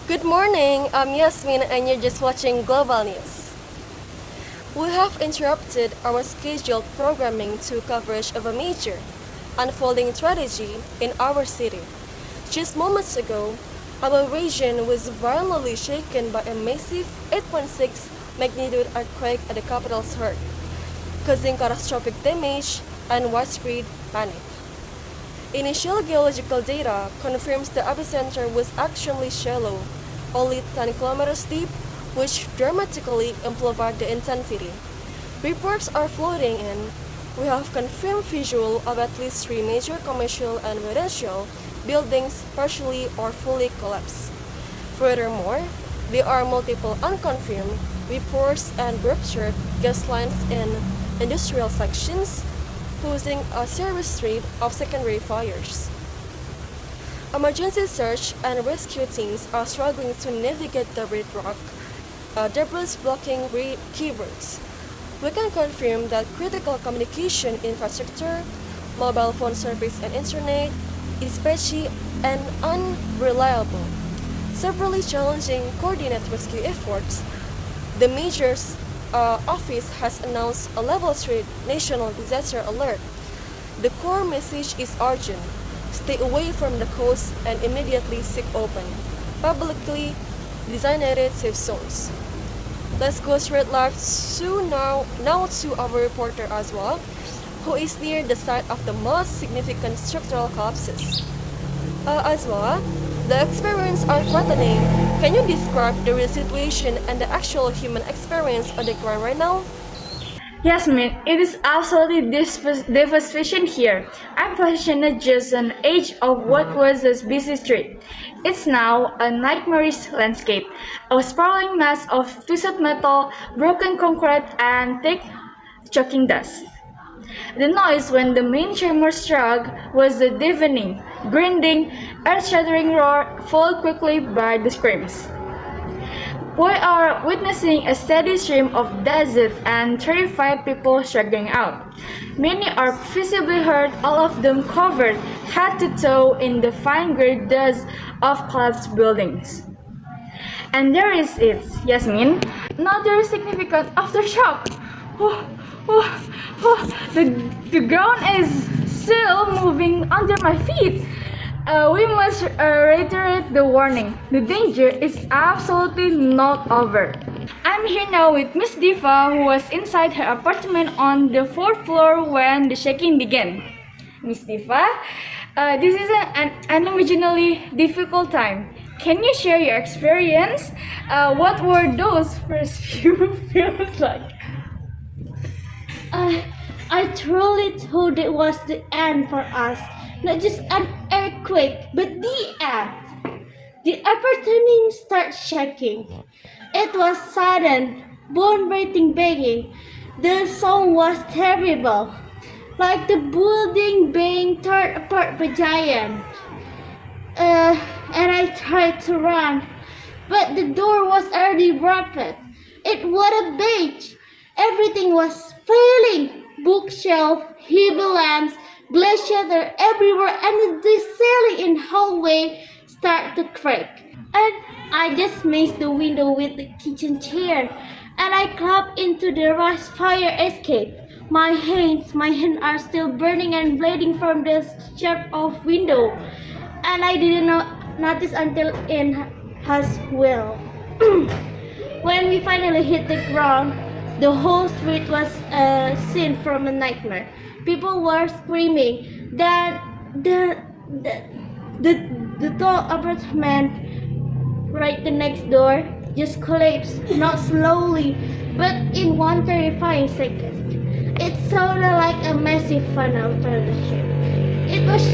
Good morning, I'm Yasmin and you're just watching Global News. We have interrupted our scheduled programming to coverage of a major unfolding tragedy in our city. Just moments ago, our region was violently shaken by a massive 8.6 magnitude earthquake at the capital's heart, causing catastrophic damage and widespread panic. Initial geological data confirms the epicenter was actually shallow, only 10 kilometers deep, which dramatically amplified the intensity. Reports are floating in. We have confirmed visual of at least 3 major commercial and residential buildings partially or fully collapsed. Furthermore, there are multiple unconfirmed reports and ruptured gas lines in industrial sections, posing a serious threat of secondary fires. Emergency search and rescue teams are struggling to navigate the red rock debris blocking key routes. We can confirm that critical communication infrastructure, mobile phone service and internet is patchy and unreliable, severely challenging coordinate rescue efforts. The Mayor's office has announced a level 3 national disaster alert. The core message is urgent. Stay away from the coast and immediately seek open, publicly designated safe zones. Let's go straight live now to our reporter Azwa, who is near the site of the most significant structural collapses. Azwa, the experience are threatening. Can you describe the real situation and the actual human experience on the ground right now? Yasmin, it is absolutely devastation here. I'm positioned just on the edge of what was a busy street. It's now a nightmarish landscape, a sprawling mass of twisted metal, broken concrete, and thick, choking dust. The noise when the main tremor struck was a deafening, grinding, earth-shattering roar, followed quickly by the screams. We are witnessing a steady stream of desert and terrified people struggling out. Many are visibly hurt, all of them covered head to toe in the fine gray dust of collapsed buildings. And there is it, Yasmin, another significant aftershock. Oh, the ground is still moving under my feet. We must reiterate the warning. The danger is absolutely not over. I'm here now with Miss Diva, who was inside her apartment on the fourth floor when the shaking began. Miss Diva, this is an unimaginably difficult time. Can you share your experience? What were those first few feels like? I truly thought it was the end for us. Not just an earthquake, but the end. The apartment started shaking. It was sudden, bone-breaking banging. The sound was terrible, like the building being torn apart by giant. And I tried to run, but the door was already wrapped. It was a beach. Everything was failing. Bookshelf, heavy lamps, glass shattered everywhere, and the ceiling in hallway started to crack. And I just missed the window with the kitchen chair, and I climbed into the rush fire escape. My hands are still burning and bleeding from the sharp of window, and I didn't notice until it has well. When we finally hit the ground, the whole street was a scene from a nightmare. People were screaming. The tall apartment right the next door just collapsed, not slowly, but in one terrifying second. It sounded like a massive funnel partnership.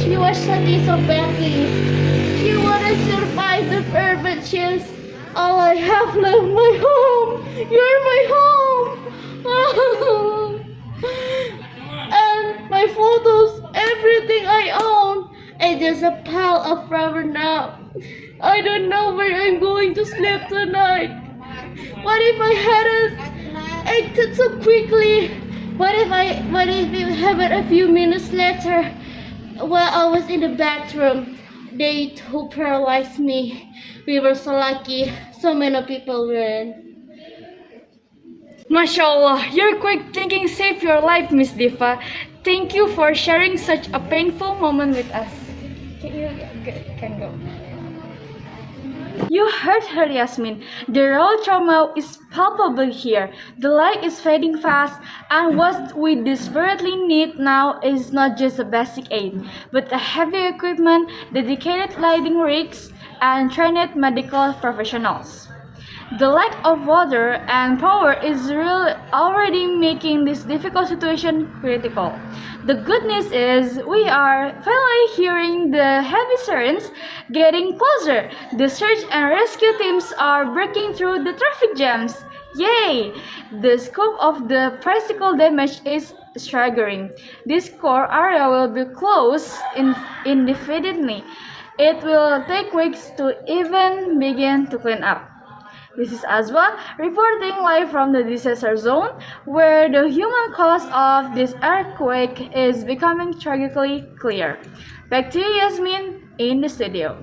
She was shaking so badly. She wanted to survive the fire, but she's all I have left. My home. You're my home. And my photos, everything I own. It's just a pile of rubber now. I don't know where I'm going to sleep tonight. What if I hadn't acted so quickly? What if it happened a few minutes later while I was in the bathroom? They who paralyzed me. We were so lucky. So many people were. Mashallah, your quick thinking saved your life, Miss Diva. Thank you for sharing such a painful moment with us. Can go. You heard her, Yasmin. The raw trauma is palpable here. The light is fading fast, and what we desperately need now is not just a basic aid, but a heavy equipment, dedicated lighting rigs, and trained medical professionals. The lack of water and power is already making this difficult situation critical. The good news is we are finally hearing the heavy sirens getting closer. The search and rescue teams are breaking through the traffic jams. Yay! The scope of the physical damage is staggering. This core area will be closed indefinitely. It will take weeks to even begin to clean up. This is Azwa reporting live from the disaster zone, where the human cause of this earthquake is becoming tragically clear. Back to you, Yasmin, in the studio.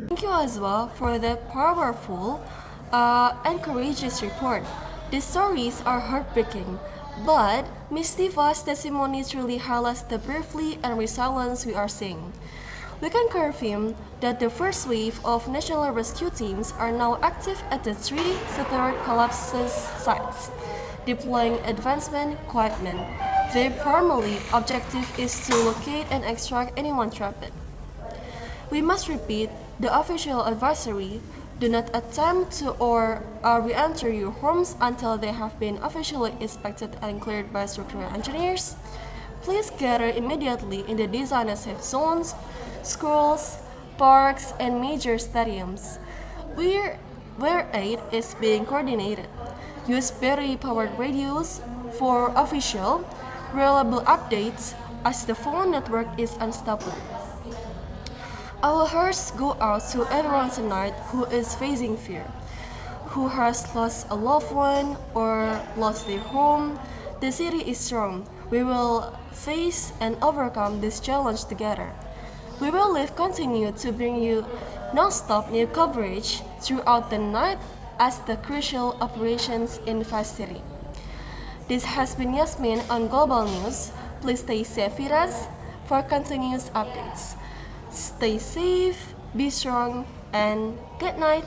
Thank you as well for the powerful and courageous report. The stories are heartbreaking, but Miss Diva's testimony truly highlights the bravery and resilience we are seeing. We can confirm that the first wave of national rescue teams are now active at the three separate collapse sites, deploying advancement equipment. Their primary objective is to locate and extract anyone trapped. We must repeat the official advisory: do not attempt to or re-enter your homes until they have been officially inspected and cleared by structural engineers. Please gather immediately in the designated safe zones, schools, parks, and major stadiums, where aid is being coordinated. Use battery-powered radios for official, reliable updates as the phone network is unstable. Our hearts go out to everyone tonight who is facing fear, who has lost a loved one or lost their home. The city is strong. We will face and overcome this challenge together. We will continue to bring you non-stop new coverage throughout the night as the crucial operations investigate. This has been Yasmin on Global News. Please stay safe with us for continuous updates. Stay safe, be strong, and good night.